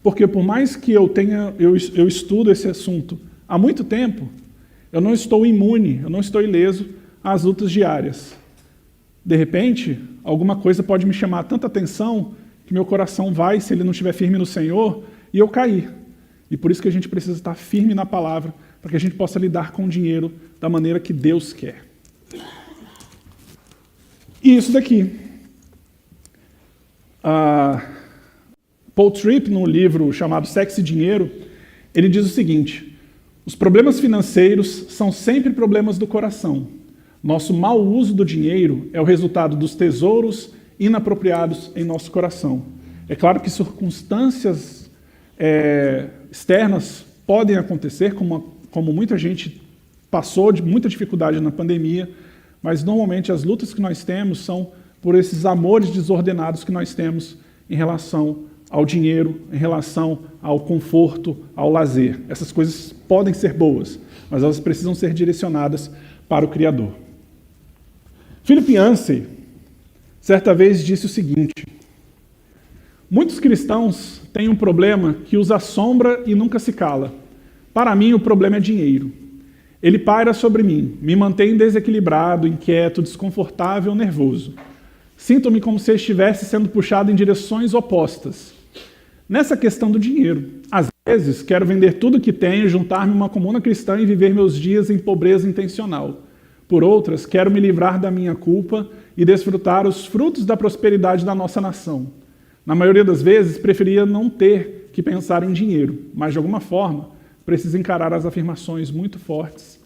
Porque por mais que eu estudo esse assunto há muito tempo, eu não estou imune, eu não estou ileso às lutas diárias. De repente, alguma coisa pode me chamar tanta atenção que meu coração vai, se ele não estiver firme no Senhor, e eu cair. E por isso que a gente precisa estar firme na palavra, para que a gente possa lidar com o dinheiro da maneira que Deus quer. E isso daqui. Paul Tripp, num livro chamado Sexo e Dinheiro, ele diz o seguinte: os problemas financeiros são sempre problemas do coração. Nosso mau uso do dinheiro é o resultado dos tesouros inapropriados em nosso coração. É claro que circunstâncias externas podem acontecer, como muita gente passou de muita dificuldade na pandemia, mas normalmente as lutas que nós temos são por esses amores desordenados que nós temos em relação ao dinheiro, em relação ao conforto, ao lazer. Essas coisas podem ser boas, mas elas precisam ser direcionadas para o Criador. Philip Yancey, certa vez, disse o seguinte: muitos cristãos têm um problema que os assombra e nunca se cala. Para mim, o problema é dinheiro. Ele paira sobre mim, me mantém desequilibrado, inquieto, desconfortável, nervoso. Sinto-me como se estivesse sendo puxado em direções opostas. Nessa questão do dinheiro, às vezes quero vender tudo que tenho, juntar-me a uma comuna cristã e viver meus dias em pobreza intencional. Por outras, quero me livrar da minha culpa e desfrutar os frutos da prosperidade da nossa nação. Na maioria das vezes, preferia não ter que pensar em dinheiro, mas de alguma forma, preciso encarar as afirmações muito fortes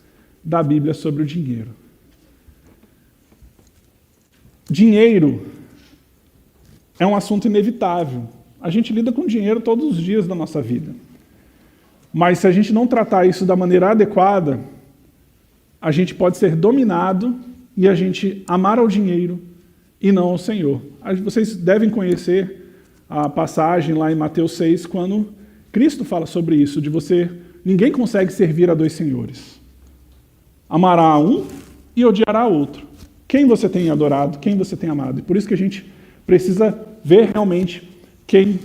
da Bíblia sobre o dinheiro. Dinheiro é um assunto inevitável. A gente lida com dinheiro todos os dias da nossa vida. Mas se a gente não tratar isso da maneira adequada, a gente pode ser dominado e a gente amar ao dinheiro e não ao Senhor. Vocês devem conhecer a passagem lá em Mateus 6, quando Cristo fala sobre isso, de ninguém consegue servir a 2 senhores. Amará a um e odiará a outro. Quem você tem adorado, quem você tem amado. E por isso que a gente precisa ver realmente quem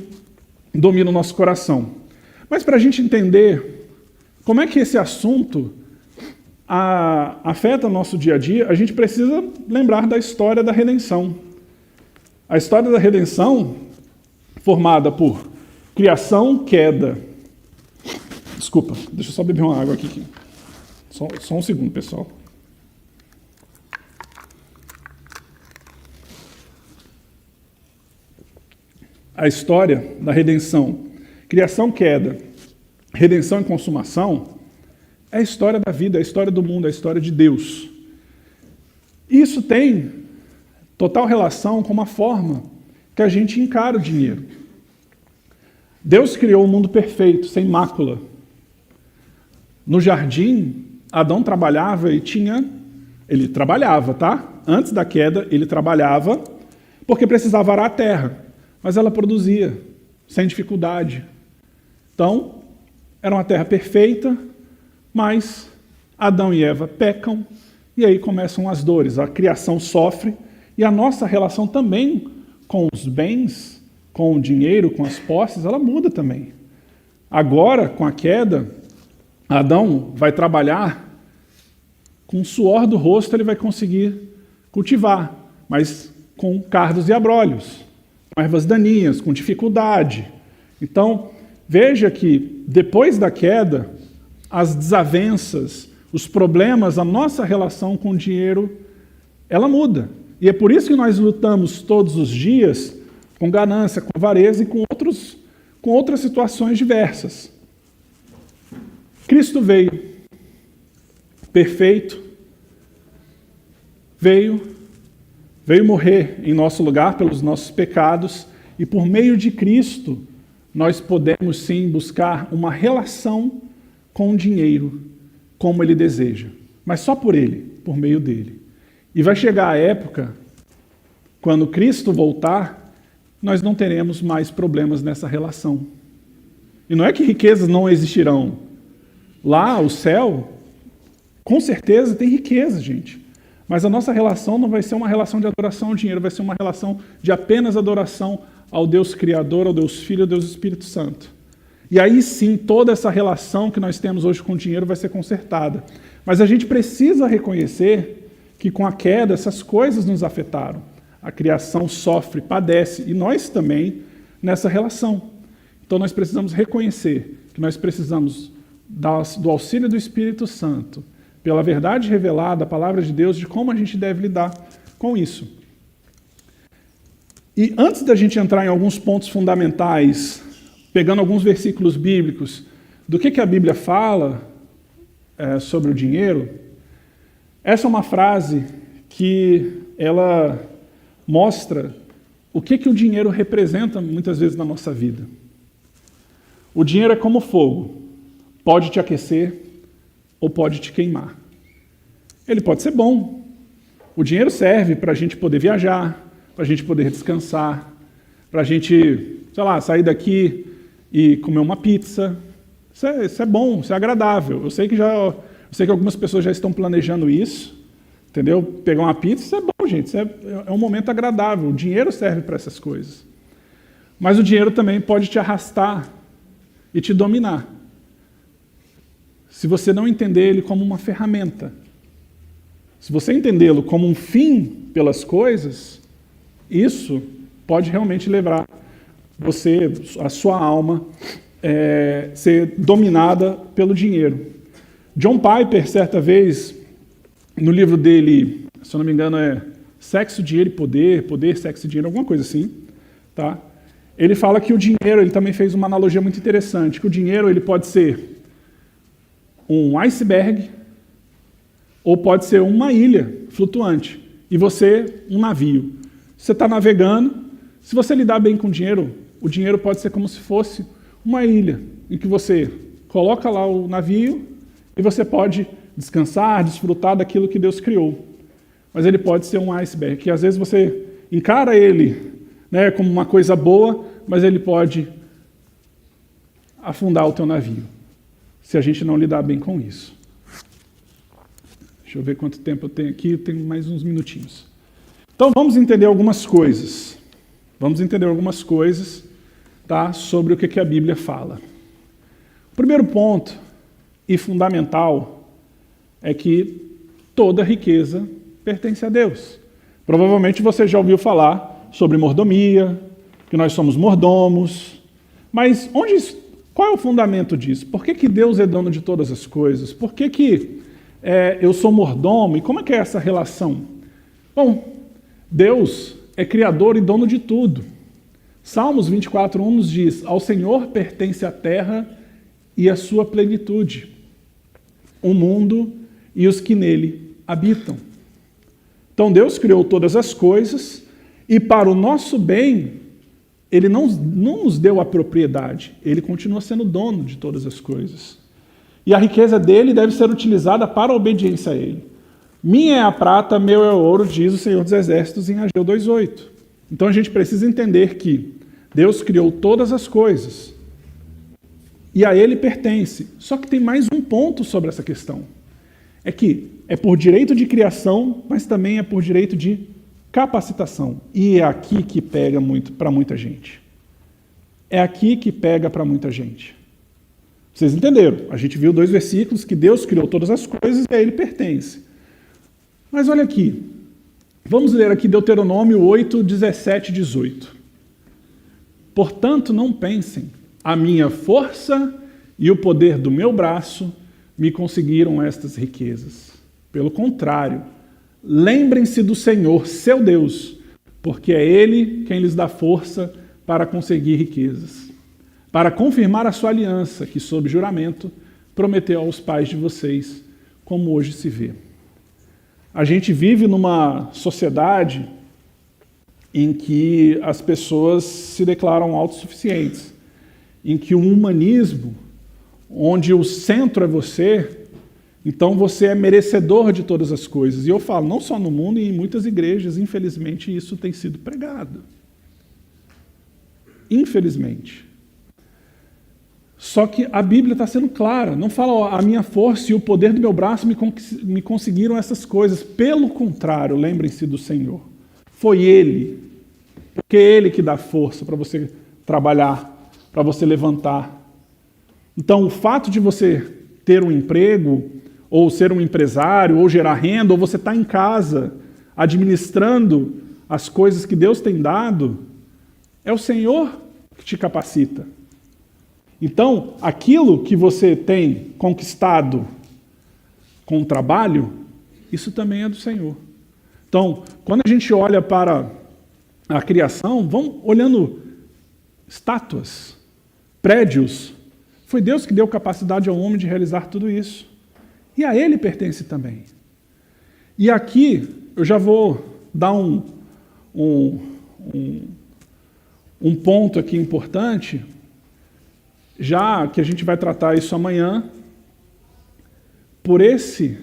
domina o nosso coração. Mas para a gente entender como é que esse assunto afeta o nosso dia a dia, a gente precisa lembrar da história da redenção. A história da redenção, formada por criação, queda. Desculpa, deixa eu só beber uma água aqui. Só um segundo, pessoal. A história da redenção, criação, queda, redenção e consumação, é a história da vida, é a história do mundo, é a história de Deus. Isso tem total relação com uma forma que a gente encara o dinheiro. Deus criou um mundo perfeito, sem mácula. No jardim, Adão trabalhava ele trabalhava, tá? Antes da queda, ele trabalhava porque precisava arar a terra. Mas ela produzia, sem dificuldade. Então, era uma terra perfeita, mas Adão e Eva pecam, e aí começam as dores. A criação sofre, e a nossa relação também com os bens, com o dinheiro, com as posses, ela muda também. Agora, com a queda, Adão vai trabalhar, com o suor do rosto ele vai conseguir cultivar, mas com cardos e abrolhos, com ervas daninhas, com dificuldade. Então, veja que depois da queda, as desavenças, os problemas, a nossa relação com o dinheiro, ela muda. E é por isso que nós lutamos todos os dias com ganância, com avareza e com outras situações diversas. Cristo veio, perfeito, veio morrer em nosso lugar pelos nossos pecados, e por meio de Cristo nós podemos sim buscar uma relação com o dinheiro, como Ele deseja, mas só por Ele, por meio dele. E vai chegar a época, quando Cristo voltar, nós não teremos mais problemas nessa relação. E não é que riquezas não existirão. Lá, o céu, com certeza tem riqueza, gente. Mas a nossa relação não vai ser uma relação de adoração ao dinheiro, vai ser uma relação de apenas adoração ao Deus Criador, ao Deus Filho, ao Deus Espírito Santo. E aí sim, toda essa relação que nós temos hoje com o dinheiro vai ser consertada. Mas a gente precisa reconhecer que com a queda essas coisas nos afetaram. A criação sofre, padece, e nós também nessa relação. Então nós precisamos reconhecer que nós precisamos do auxílio do Espírito Santo, pela verdade revelada, a palavra de Deus, de como a gente deve lidar com isso. E antes da gente entrar em alguns pontos fundamentais, pegando alguns versículos bíblicos, do que a Bíblia fala sobre o dinheiro, essa é uma frase que ela mostra o que o dinheiro representa muitas vezes na nossa vida. O dinheiro é como fogo, pode te aquecer ou pode te queimar. Ele pode ser bom. O dinheiro serve para a gente poder viajar, para a gente poder descansar, para a gente, sei lá, sair daqui e comer uma pizza. Isso é bom, isso é agradável. Eu sei que algumas pessoas já estão planejando isso, entendeu? Pegar uma pizza, isso é bom, gente. Isso é um momento agradável. O dinheiro serve para essas coisas. Mas o dinheiro também pode te arrastar e te dominar, se você não entender ele como uma ferramenta. Se você entendê-lo como um fim pelas coisas, isso pode realmente levar você, a sua alma, ser dominada pelo dinheiro. John Piper, certa vez, no livro dele, se eu não me engano, é Sexo, Dinheiro e Poder, Poder, Sexo e Dinheiro, alguma coisa assim, tá? Ele fala que o dinheiro, ele também fez uma analogia muito interessante, que o dinheiro ele pode ser um iceberg ou pode ser uma ilha flutuante e você um navio. Você está navegando, se você lidar bem com o dinheiro pode ser como se fosse uma ilha, em que você coloca lá o navio e você pode descansar, desfrutar daquilo que Deus criou. Mas ele pode ser um iceberg, que às vezes você encara ele, né, como uma coisa boa, mas ele pode afundar o teu navio, se a gente não lidar bem com isso. Deixa eu ver quanto tempo eu tenho aqui, eu tenho mais uns minutinhos. Então vamos entender algumas coisas. Tá, sobre o que a Bíblia fala. O primeiro ponto, e fundamental, é que toda riqueza pertence a Deus. Provavelmente você já ouviu falar sobre mordomia, que nós somos mordomos, mas qual é o fundamento disso? Por que Deus é dono de todas as coisas? Por que eu sou mordomo? E como é que é essa relação? Bom, Deus é criador e dono de tudo. Salmos 24:1 nos diz: ao Senhor pertence a terra e a sua plenitude, o mundo e os que nele habitam. Então Deus criou todas as coisas e para o nosso bem, Ele não nos deu a propriedade, Ele continua sendo dono de todas as coisas. E a riqueza dele deve ser utilizada para a obediência a Ele. Minha é a prata, meu é o ouro, diz o Senhor dos Exércitos em Ageu 2:8. Então a gente precisa entender que Deus criou todas as coisas e a ele pertence. Só que tem mais um ponto sobre essa questão. É que é por direito de criação, mas também é por direito de capacitação. E é aqui que pega muito para muita gente. É aqui que pega para muita gente. Vocês entenderam? A gente viu 2 versículos que Deus criou todas as coisas e a ele pertence. Mas olha aqui. Vamos ler aqui Deuteronômio 8, 17 e 18. Portanto, não pensem, a minha força e o poder do meu braço me conseguiram estas riquezas. Pelo contrário, lembrem-se do Senhor, seu Deus, porque é Ele quem lhes dá força para conseguir riquezas, para confirmar a sua aliança, que sob juramento prometeu aos pais de vocês, como hoje se vê. A gente vive numa sociedade em que as pessoas se declaram autossuficientes, em que o humanismo, onde o centro é você, então você é merecedor de todas as coisas. E eu falo, não só no mundo, e em muitas igrejas, infelizmente, isso tem sido pregado. Infelizmente. Só que a Bíblia está sendo clara, não fala, ó, a minha força e o poder do meu braço me conseguiram essas coisas. Pelo contrário, lembrem-se do Senhor. Foi Ele, porque é Ele que dá força para você trabalhar, para você levantar. Então, o fato de você ter um emprego, ou ser um empresário, ou gerar renda, ou você estar em casa administrando as coisas que Deus tem dado, é o Senhor que te capacita. Então, aquilo que você tem conquistado com o trabalho, isso também é do Senhor. Então, quando a gente olha para a criação, vamos olhando estátuas, prédios. Foi Deus que deu capacidade ao homem de realizar tudo isso. E a Ele pertence também. E aqui eu já vou dar um ponto aqui importante, já que a gente vai tratar isso amanhã. Por esse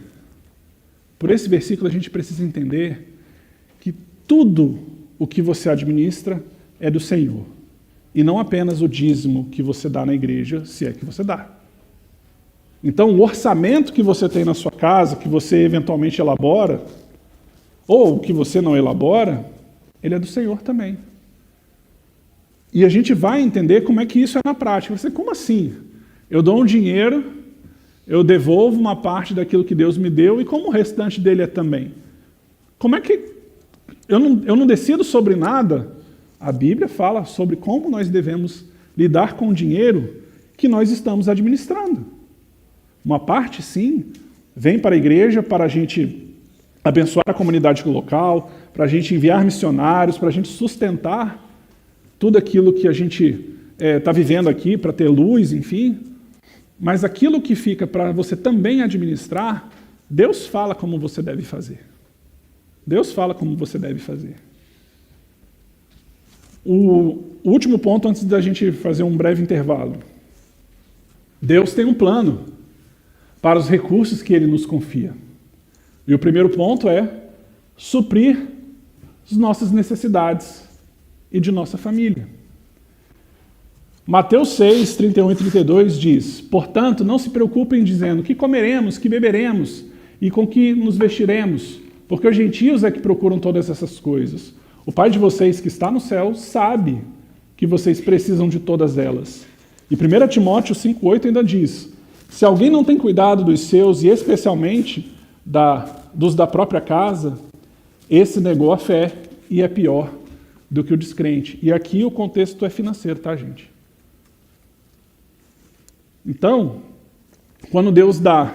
versículo a gente precisa entender que tudo o que você administra é do Senhor. E não apenas o dízimo que você dá na igreja, se é que você dá. Então, o orçamento que você tem na sua casa, que você eventualmente elabora, ou que você não elabora, ele é do Senhor também. E a gente vai entender como é que isso é na prática. Você, como assim? Eu dou um dinheiro, eu devolvo uma parte daquilo que Deus me deu, e como o restante dele é também? Como é que... Eu não decido sobre nada. A Bíblia fala sobre como nós devemos lidar com o dinheiro que nós estamos administrando. Uma parte, sim, vem para a igreja para a gente abençoar a comunidade local, para a gente enviar missionários, para a gente sustentar tudo aquilo que a gente está vivendo aqui, para ter luz, enfim. Mas aquilo que fica para você também administrar, Deus fala como você deve fazer. Deus fala como você deve fazer. O último ponto, antes da gente fazer um breve intervalo. Deus tem um plano para os recursos que Ele nos confia. E o primeiro ponto é suprir as nossas necessidades e de nossa família. Mateus 6, 31 e 32 diz: portanto, não se preocupem dizendo que comeremos, que beberemos e com que nos vestiremos, porque os gentios é que procuram todas essas coisas. O Pai de vocês que está no céu sabe que vocês precisam de todas elas. E 1 Timóteo 5,8 ainda diz: se alguém não tem cuidado dos seus, e especialmente dos da própria casa, esse negou a fé e é pior do que o descrente. E aqui o contexto é financeiro, tá, gente? Então, quando Deus dá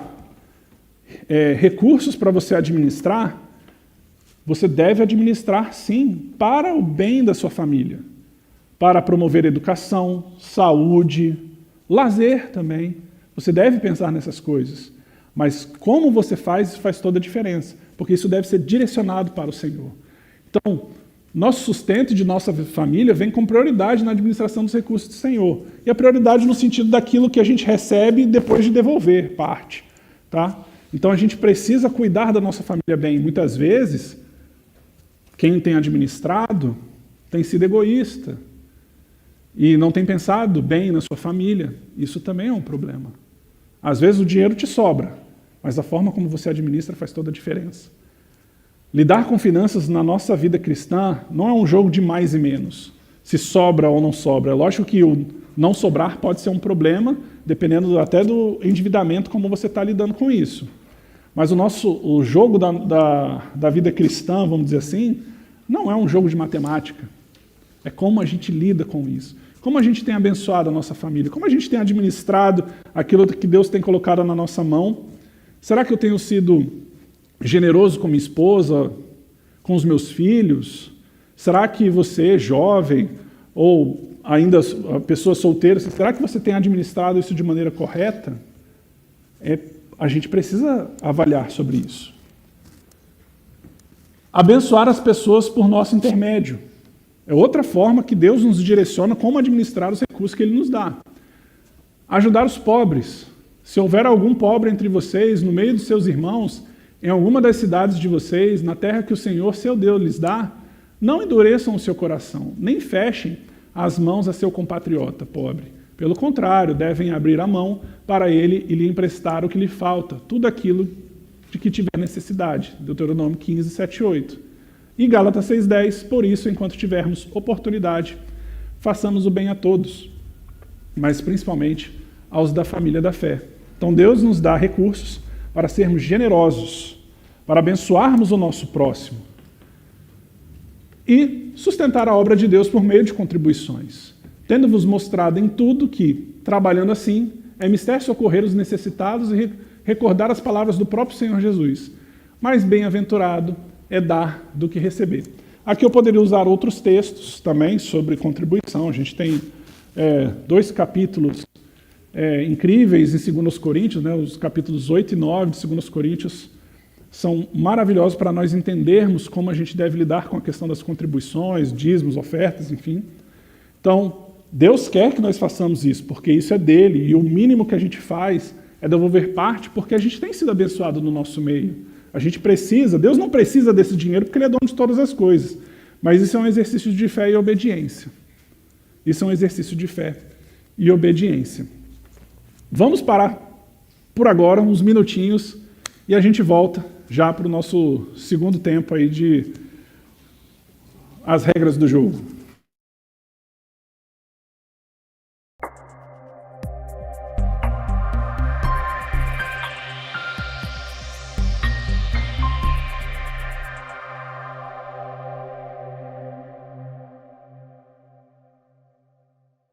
recursos para você administrar, você deve administrar, sim, para o bem da sua família, para promover educação, saúde, lazer também. Você deve pensar nessas coisas, mas como você faz, isso faz toda a diferença, porque isso deve ser direcionado para o Senhor. Então, nosso sustento de nossa família vem com prioridade na administração dos recursos do Senhor. E a prioridade no sentido daquilo que a gente recebe depois de devolver parte. Tá? Então a gente precisa cuidar da nossa família bem. Muitas vezes, quem tem administrado tem sido egoísta. e não tem pensado bem na sua família, isso também é um problema. Às vezes o dinheiro te sobra, mas a forma como você administra faz toda a diferença. Lidar com finanças na nossa vida cristã não é um jogo de mais e menos, se sobra ou não sobra. É lógico que o não sobrar pode ser um problema, dependendo até do endividamento, como você está lidando com isso. Mas o jogo da vida cristã, vamos dizer assim, não é um jogo de matemática. É como a gente lida com isso. Como a gente tem abençoado a nossa família. Como a gente tem administrado aquilo que Deus tem colocado na nossa mão. Será que eu tenho sido generoso com minha esposa, com os meus filhos? Será que você, jovem, ou ainda pessoa solteira, será que você tem administrado isso de maneira correta? A gente precisa avaliar sobre isso. Abençoar as pessoas por nosso intermédio. É outra forma que Deus nos direciona como administrar os recursos que Ele nos dá. Ajudar os pobres. Se houver algum pobre entre vocês, no meio dos seus irmãos, em alguma das cidades de vocês, na terra que o Senhor, seu Deus, lhes dá, não endureçam o seu coração, nem fechem as mãos a seu compatriota pobre. Pelo contrário, devem abrir a mão para ele e lhe emprestar o que lhe falta, tudo aquilo de que tiver necessidade. Deuteronômio 15, 7 e 8. E Gálatas 6,10, por isso, enquanto tivermos oportunidade, façamos o bem a todos, mas principalmente aos da família da fé. Então Deus nos dá recursos para sermos generosos, para abençoarmos o nosso próximo e sustentar a obra de Deus por meio de contribuições, tendo-vos mostrado em tudo que, trabalhando assim, é mister socorrer os necessitados e recordar as palavras do próprio Senhor Jesus. Mais bem-aventurado é dar do que receber. Aqui eu poderia usar outros textos também sobre contribuição. A gente tem 2 capítulos incríveis em 2 Coríntios, né? Os capítulos 8 e 9 de 2 Coríntios são maravilhosos para nós entendermos como a gente deve lidar com a questão das contribuições, dízimos, ofertas, enfim. Então, Deus quer que nós façamos isso, porque isso é dele, e o mínimo que a gente faz é devolver parte, porque a gente tem sido abençoado no nosso meio. A gente precisa, Deus não precisa desse dinheiro porque Ele é dono de todas as coisas, mas isso é um exercício de fé e obediência. Isso é um exercício de fé e obediência. Vamos parar por agora, uns minutinhos, e a gente volta já para o nosso segundo tempo aí de as regras do jogo.